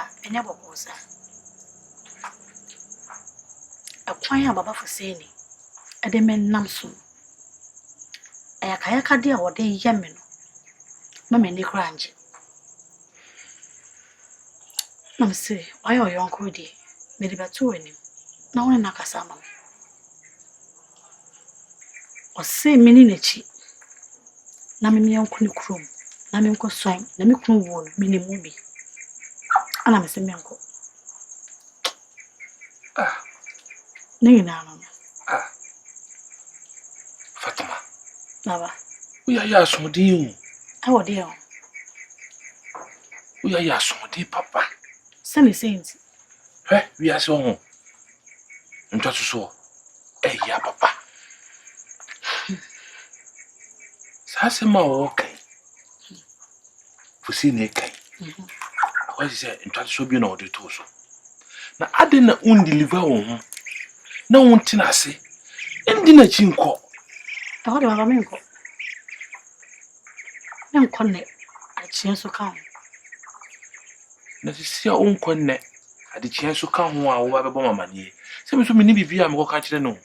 Papa, and never was. A choir Baba for saying, a demen namsum. A kayaka dear or day yamen. Mamma ni crange. Nam say, why are your uncle dear? Maybe about 2 in him. No one nakasama. Or say minichi. Nammy uncle crum. Namiko swine, Namiko wool, mini movie. And I'm a semi uncle. No. Fatima. Baba. We are your son, dear. Oh dear. We are your son, dear papa. Sunny saints. We are so home. And just so. Eh, ya papa. Sassima okay. For seeing a king. What is it? And try to show you no the torso. Now, I didn't deliver home. No one tina say. And dinner chinko. I would have a minko. No connect. I chance to come. That is your own connect. At the chance to come while we have a bomber money. Some so many be I'm going to catch the no.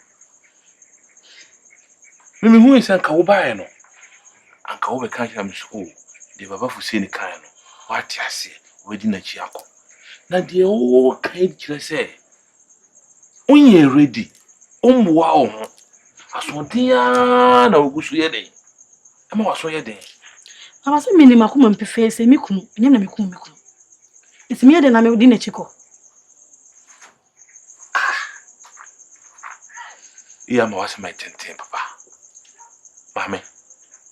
Maybe who is Uncle Bayano? Uncle over catch them school. The Baba for seeing the kind. What I say, wedding a chiako. Now the old kind say. When you're ready, wow. As one dear, no good to your day. I'm also your day. I was a minimum and prefer say mikum, Yamikum. It's me than I'm a dinner chico. Yeah, was my 10, papa. Mammy,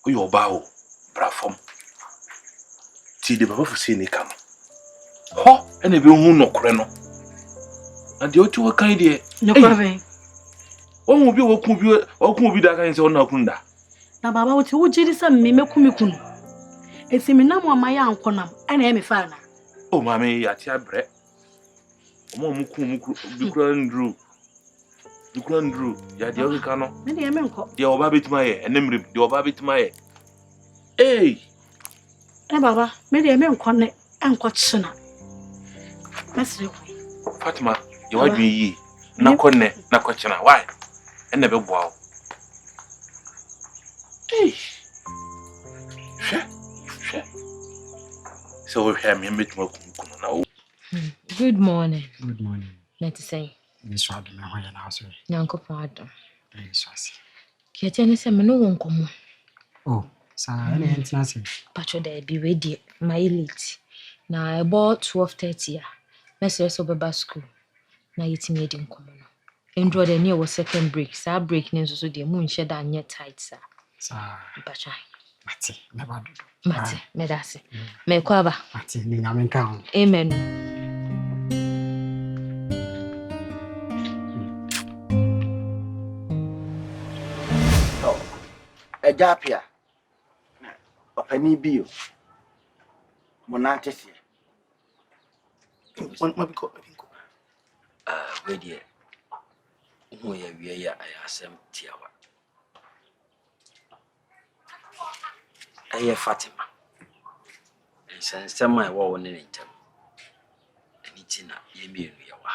we all bow, brafom. See the Baba for seeing the come. Ho, and a bill no creno. And the other kind of no problem. One will be what could be that kind of Nakunda. Now, Baba, what you did is a mimicum. It's a minimum my uncle, and I am a fan. Oh, mammy, at your breath. Mukum, Drew. You couldn't drew. Ya the other canoe. Maybe I'm uncle. Your babbit my and then your babbit my. Hey, Baba, maybe I'm uncle and quite sooner. Fatima, you want me ye. No connect, no question. Why? And never wow. Hey, so we have me meet more now. Good morning. Good morning. Let's say. Miss Radman, why an answer? Uncle Father. Thanks, Kiatani say me no won komo. Oh, sir, any answer? Patcho there be ready. My elite. Na about 12:30. Message so baba school. Na yetimi edi nkomo no. Endro the near was second break. Sa break nso so the moon shed anye tight sir. Sir. Patcho. Mate, never do. Mate, medase. Me kwaba. Mate, ni ngamen kan. Amen. Agya Openi bio. Monante se. Mabiko. We dey. Who ya wie ya ayasem tiawa. Aye Fatima. Ensensem a wo woni ne ntam. Eni tina ye mienu ya wa.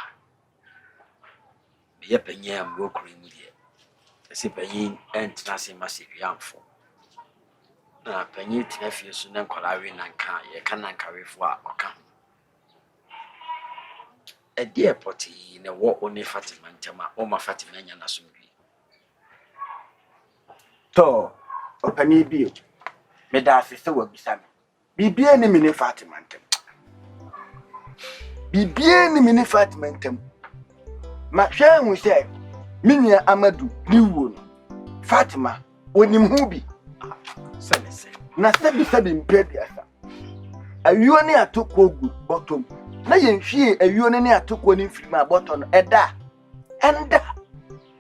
Me ye panya am wo kuru mu die. Ese panyin entina se masiri amfo. Na panyin tina fie so na nkwalawe na nka ye ka na nkawefo a oka. A dear potty na wo oni Fatima ntama o ma Fatima nya na sombi. To Openi bio. Me da se wo bisame. Bibia ni me ne Fatima ntem. Bibia ni me ne Fatima ntem. Ma hwa hu se minua Amadu ni wo no. Fatima onim hu bi. Sense. Na sabi mpedi asa. Ayuo ni atoko gu bottom. Na yenhwie ayuo ni atoko ni mfiri ma bottom eda. Enda.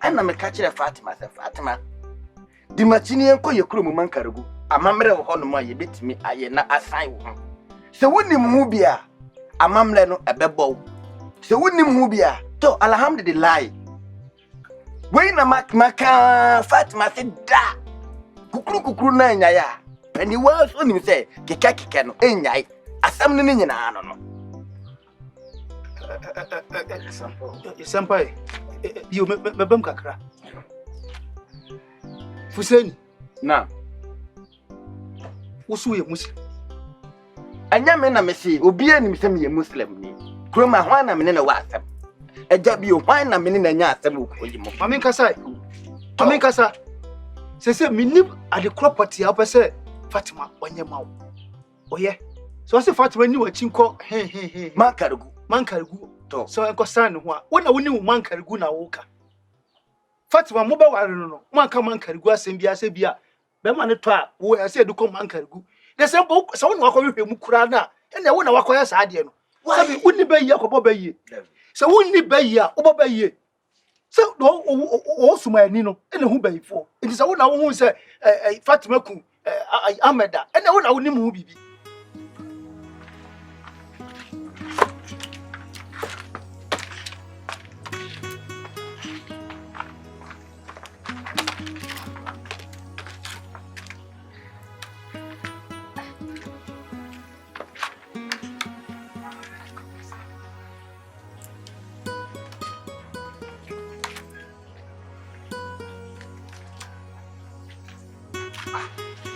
Ana me ka kire Fatima se Fatima. Di machini enko ye kuro mu mankaregu. Amamre wo hono ma ye betimi aye na asan wo. Se wonim hu bia amamre no ebebo. Se wonim hu bia to alhamdulillah. We na maka Fatima se da. Kukuru na nya ya. Pani wa so nim se keka no enyai. Asam ne nyina no no. Senpai, you mebem kakra. Fuseni. Na. Usu ye Muslim. Anya me na me se obi anim se me ye Muslim ni. Kroma hwan na me ne wa asem. Eja bi o hwan na me ne nya asem okoyi mo. Mami kasa. Se minim ade property a pese Fatima onye ma wo. Oye. So se Fatima ni wa chinko Mankargu. To. So enko san ho a. Wona woni wo Mankargu na wo ka. Fatima mo ba ware no. Mo aka Mankargu asem bia se bia. Be ma ne to a wo Asiedu ko Mankargu. De se bo se wona wakọ hwehwe mu kura na. Ene wona wakọ ya sa ade no. Sabi wonni ba yi akọbọ ba yi. Se wonni ba yi a wo ba yi. Se o suma ani no ene hu ba yi fo. Enti se wona wo hu se Fatima ku Ameda. Ene wona woni mu bibi.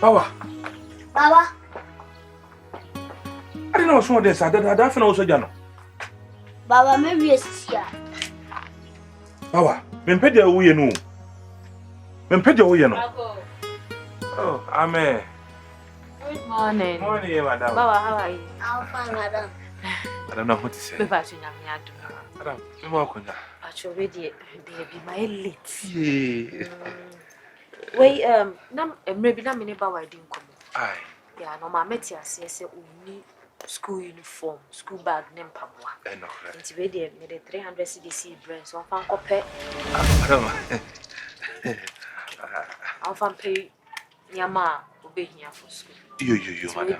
Baba. I didn't know so this. I don't know so jano. Baba, maybe it's here. Baba, mempedia uye no. Mempedia uye no. Oh, amen. Good morning. Morning, madam. Baba, how are you? I'm fine, madam. I don't know what to say. Baba, so nyame adu. Madam, me mo konya. Acho we dey be my late. Yeah. Wait, maybe na me ne ba wa di nkomo. Aye. Yeah, no ma meti ase se oni school uniform, school bag ne mpaboa. No, correct. Nti we dey me dey 300 cedis brand so fan kope. Madam. I'll fan pay nyama obehia for school. Yo, madam.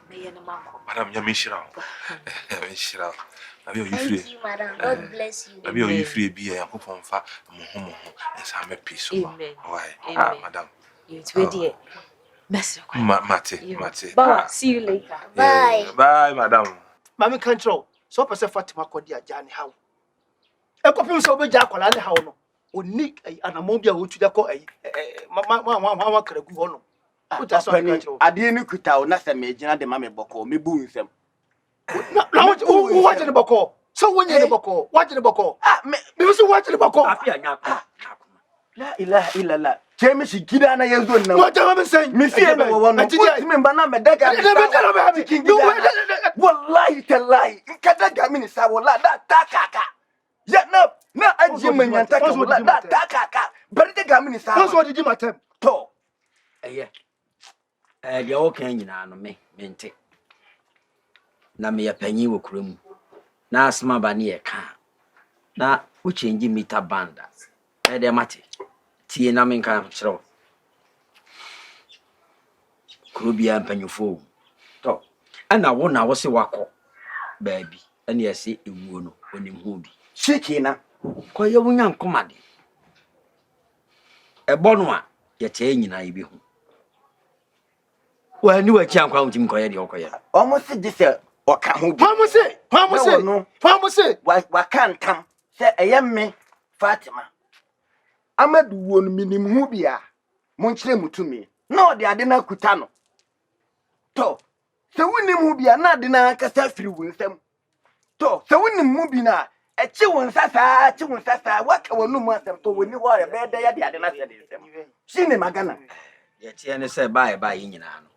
Me ye no mako. Madam, you shira. Me shira. Abi o you Thank free. you, madam. God bless you. Abi o you free bi e akofo mfa mo esa me peace. Amen. Why? Madam. You ready? Mess Mate. Baba, see you later. Bye. Bye, madam. Mami control. So pese Fatima ko dia jani hawo. E ko pim so be ja akwala ne hawo no. Oni anamon bia wo tuja ko ma karagu ho no. O ja so control. Ade ni kuta o na se me gina de ma me boko me bu nsem. Na wo waje ne boko. So wonye ne boko. Waje ne boko. Me so waje ne boko. Afia nya La ilaha illallah. Chemi shi gida na yezo na. Waje ma sen. Mi fie na wo no. Timi mba na me daga. Wallahi tallahi. Nkadaga mini sa wala da takaka. Ya na aji manyanta ka wala da takaka. Bari daga mini sa. What's what did you matter? To. Eye. Dia o kan nyina no me nte. Na me ya panyi wo kurom. Na asma ba ne ye ka. Na wo change meter band. De mate. Tie na men kan kyerɛw. Krobia mpanyufo. To. Ana wo na wo se wakɔ baabi. Ana ye se ewuo no onim ho bi. Shiki na. Kɔ ye wonya nkomade. Ɛbɔ no a ye tie nyina ye bi ho. Wa ni wa chi ankwa utim kɔ ye de ɔkɔ ye. Omo se dise oka ho bi. Famu se. Wa kantam se eyemme Fatima. Amadu won minim hu bia mon kire mutumi na ode ade na kuta no to se wonim hu bia na ade na kasa firi wonsam to se wonim mu bi na echi wonsasa waka wonum asem to woni ho ya be da ya de ade na se de nsem shine magana Ye tie ne se ba yi nyina no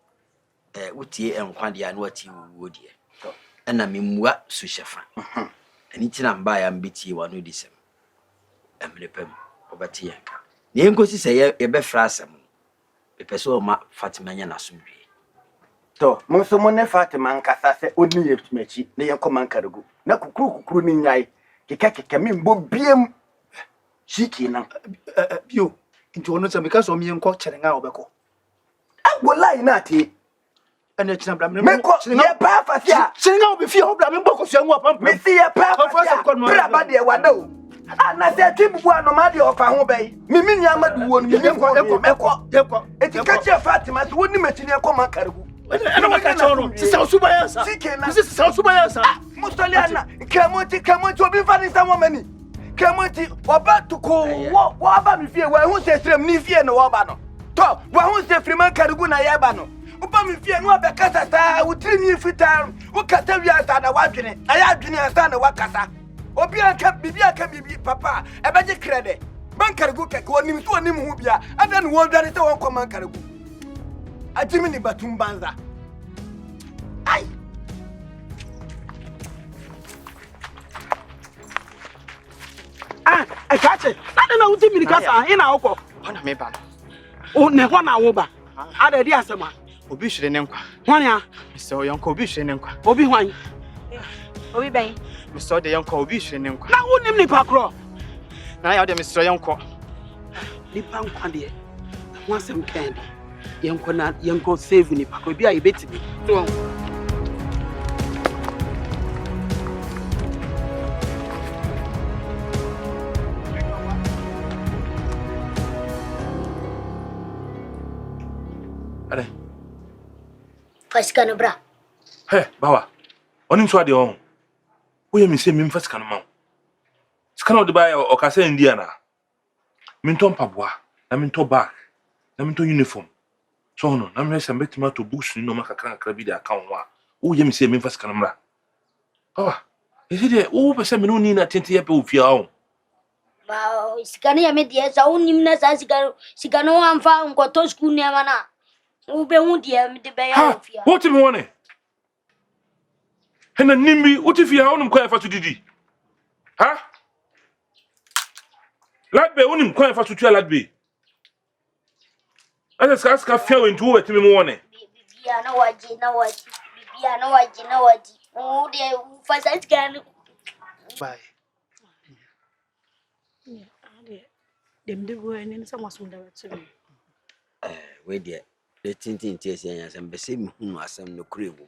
wotie enkwa de anu ati wo die to na memua su hyefa ani tina mba ya mbetie wa no disem emlepem obati yanka ne enkosi se ye be frasem be peso ma Fatima nya nasomdwe to mo so mo ne Fatima nkasa se oni ye tumachi ne ye koma nkaregu na kukuru ni nyai keka membo biem shiki na Bio nti wono se meka so mi enko kyerenga obeko wallahi na ti ene kyina bla me meko ye pa fasia kyerenga obefi ho bla me boko so enwa pam me si ye pa fasia bra ba de wada o na se tibu ano ma de ofa ho bai mimi nya Amadu won mi meko etikache Fatima so woni machini ekoma karegu ene ma ka chono sisa osuba yansa sikena sisa osuba yansa Musaliana, Kamuti, obi fa ni samo mani. Kamuti, oba to ko wo aba mi fie, wa hu se srem ni fie no oba no. To, wa hu se friman karigu na yaba no. Oba mi fie no abekasa sa, utiri mi fita, wo kata wi asa na wadwene. Aya adwene asa na wakasa. Obi anka bibi papa, ebeje krede. Man karigu keke onim so onim hu bia, ada no wo dware se won ko man karigu. Ajimi ni batum banza. Ai. I catch it. I don't know what you mean. In our call. Ona me ba. Oh, ne wana woba. Ada di asema. Obi hwere ne nkwa. Hwan ya? Mr. Yonko obi hwere ne nkwa. Obi hwan? Obi bɛn. Mr. De Yonko obi hwere ne nkwa. Na wonim ni pakro. Na ya de Mr. Yonko. Ni pankwa de. Ho asem kan de. Yonko save ni pakro bi a yebetimi. So Ade. Fasika no bra. Hey, bawa. Onim so ade on. Wo ye mi se mi mfa sika no ma. Sika no de ba o ka se ndi ana. Mi nton paboa, na mi nton bag, na mi nton uniform. So no, na mi se mbetima to books ni no ma kakra bi de account wa. Wo ye mi se mi mfa sika no mra. Bawa. Ese de wo pe se mi no ni na tente ye pe ofia on. Ba sika no ya me die sa unim na sa sika no amfa nkoto school ne mana. Ube hu die me de be ya ofia. What me wone? Hena nimbi utifia onum kwa fa to didi. Ha? Ladbe onim kwa fa to tua ladbe. Asa ska fia we ntu we timi mo wone. Bibia na waji na waji. O de fa sa sika no. bye. Dem de go eni nsa maso da wetu. We de the tintin ties yan asem be se mi hunu asem no kurewu.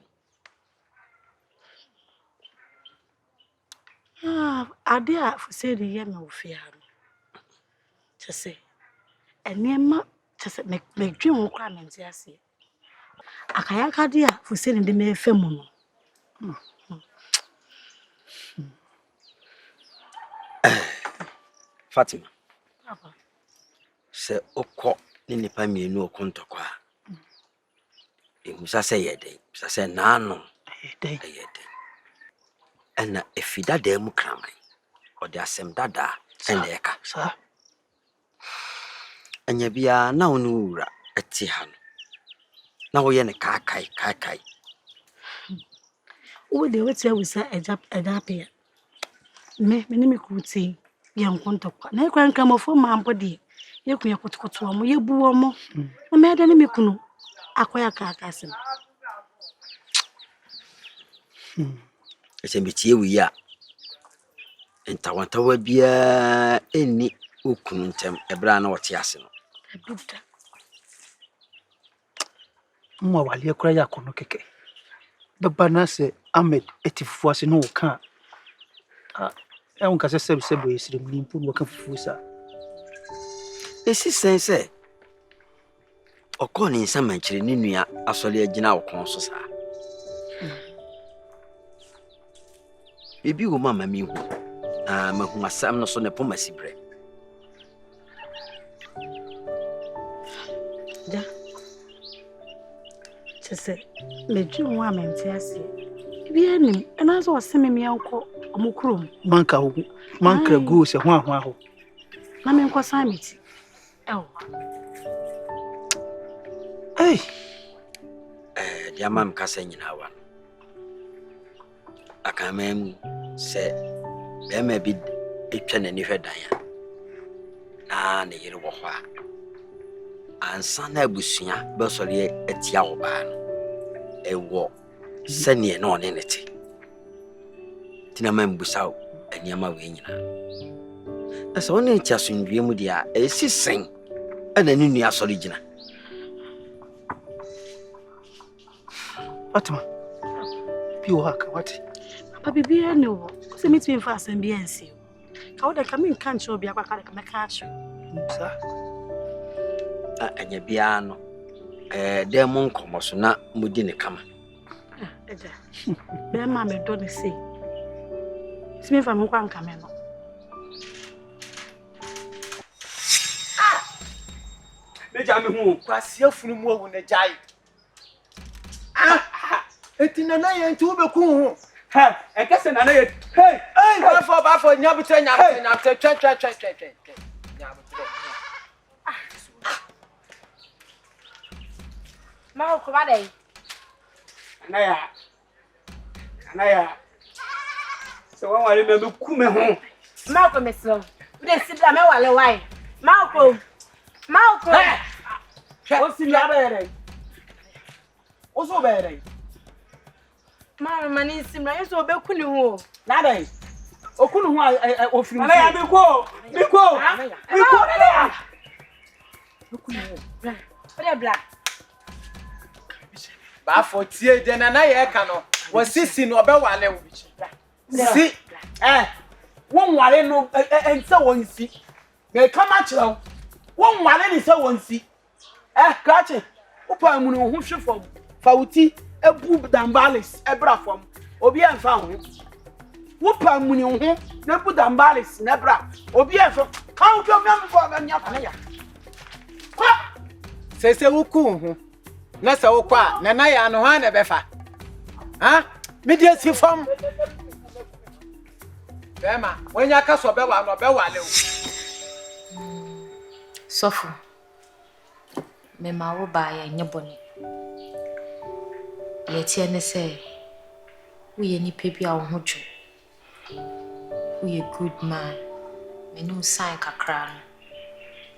Ade a fose de ye me ofia no. Chese. Enema chese me dwen wo kra mente ase. Akaya kade a fose de me efa mu no. Fatima. Papa. Se okọ ni nipa mienu okontokwa. Emusa se yede, sa se naano. Yede. Ena efida da mu kraman. Ode asem dada ena yeka. Sa. Anya bia na onu wura eti ha no. Na wo ye ne kai. Wo de wetu awusa eja me ni me kuti ye nkontokwa. Na ekwa nka mofo mampo de ye kunya kotokoto omo ye bu omo. Na me da ni me kunu akoya kakasem. Ese metie wi ya. Entawantawa bia eni okunu ntem ebra na wote ase no. Abuda. Mwa wali kura ya kono keke. Baba na se Ahmed etifufu ase no ka. Unka se sebo yesire mu nimpu no ka fufu sa. Esi sense okoni nsa manchire ni nua asole agina okon so sa. Bibi wo mama mi hu. Mahu asam no so ne po masibre. Ja. Chese me dwen wo amente ase. Bi anim ena so oseme me yanko omukrom. Mankra go se ho ho. Na me nko samiti. Hey. Dia mam kasa nyina wa. Akamem se be ma bi etwa nani hwedan ya. Na ne yire wo ho a. Ansa na abusua be sori etia wo ba no. Ewo sane na one nete. Tina mam busaw aniama we nyina. Asa one etia sondwe mu dia esi sen ana ni nua sori gina. Fatima. Pio haka wati. Papa bibia ne wo. Se mitimi fa asem bia nsi. Ka wo de ka me kan cho bia kwa ka me ka cho. Sa. Anya bia no. De mo nkomo so na mudi ne kama. Eja. Be ma me do ne se. Sime fa me kwa nka me no. Me ja me hu kwase afunu mu owu na jai. Eti na ye nti wo be ku hu. Ha, e kese na ye. Hey, Bafo nyabutre. Nyabutre. Ma ko ba dai. Anaya. So wan wale me ku me hu. Ma ko meslo. We dey sit down me wale why. Ma ko. O si mi abere. O so bere. Ma mani simra yeso obeku ni hu. Na dai. Okunu hu ofiri. Anaya me ko. What black? Bafo tie de na ye ka no. Wo sisi no obewale wo. Si won wale no ense won si. Me kama kire won wale ni se won si. Krache. Upa mu no hu hwe fom. Fawuti ebu dambalis ebra fom. Obi enfa ho. Upa mu ni hu na ebu dambalis na ebra. Obi enfa. Kan ko me am fo ba nya kana ya. Kwa sese wuku hu. Na se wokwa na ya no ha na befa. Ha? Media si fom. Bema, when ya ka so be wa no be wale o. Sofu. Me ma wo ba ya nyeboni. Ye tie ne se wo ye ni pebi a wo ho dwo. Wo ye good man. Me no sign kakra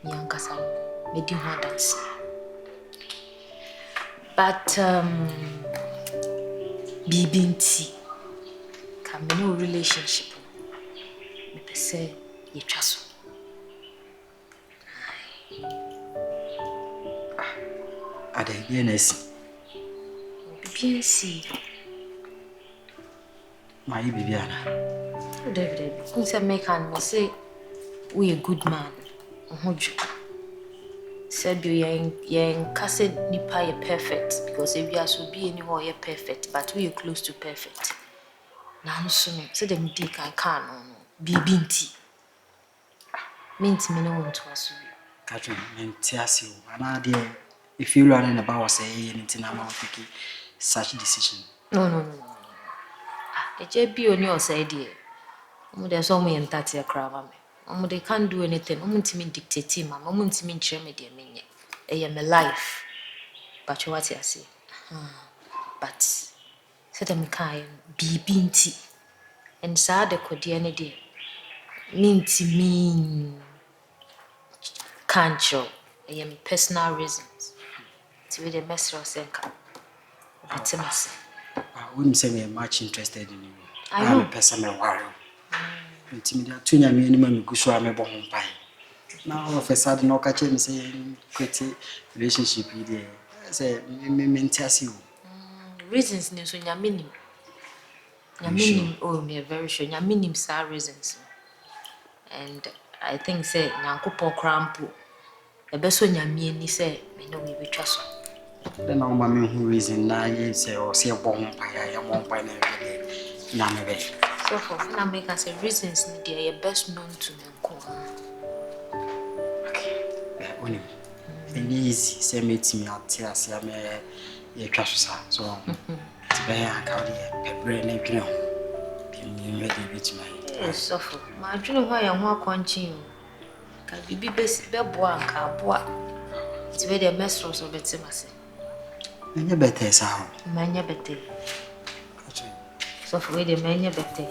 no. Nyankasa me di ho dance. But bibinti ka me no relationship. Me pese ye twaso. Ada bi na si. BNC. Ma yi bibi ana. David, you say make and say we a good man. Said you kase nipa ye perfect because if you are so be anywhere you perfect, but we are close to perfect. Now so me say them dick I can no bibinti. Minti me no want to asu. Catherine, menti asi o. Ana de if you learn about what say anything am taking such decision. No. The JB on your side there. There's so many entatia crab me. They can't do anything. Me dictate him. Me share me dear me. I am a life. But what I say. But said I'm kind be binti. And sad the codiana dear. Minty mean can't show. I am personal reasons. To be the master of Senka. But I wouldn't say me much interested in you. I'm a person me worry. Intimidia tunya me ni me guso a me bo ho pai. Now all of a sudden no catch me say quite relationship here. Say me mentiasi o. Reasons ni so nyaminim. Nyaminim oh me very sure nyaminim sa reasons. And I think say nyankopon krampo. Ebe so nyamie ni say me no we betwa so. Then no ma me who reason na ye say o say bo ho pai ya mo pai na be na me be. So for na make us say reasons ni dey best known to me ko. Okay. Oni. Easy say meet me at here say me ye twa so ti be ya ka dey pebre na dwene ho. Bi me ready bit my. So for ma dwene ho ya ho akwanchin o. Ka bibi be boa ka boa. Ti be dey mesro so betimase. Anya better sa ho. Manya better. So for the manya better.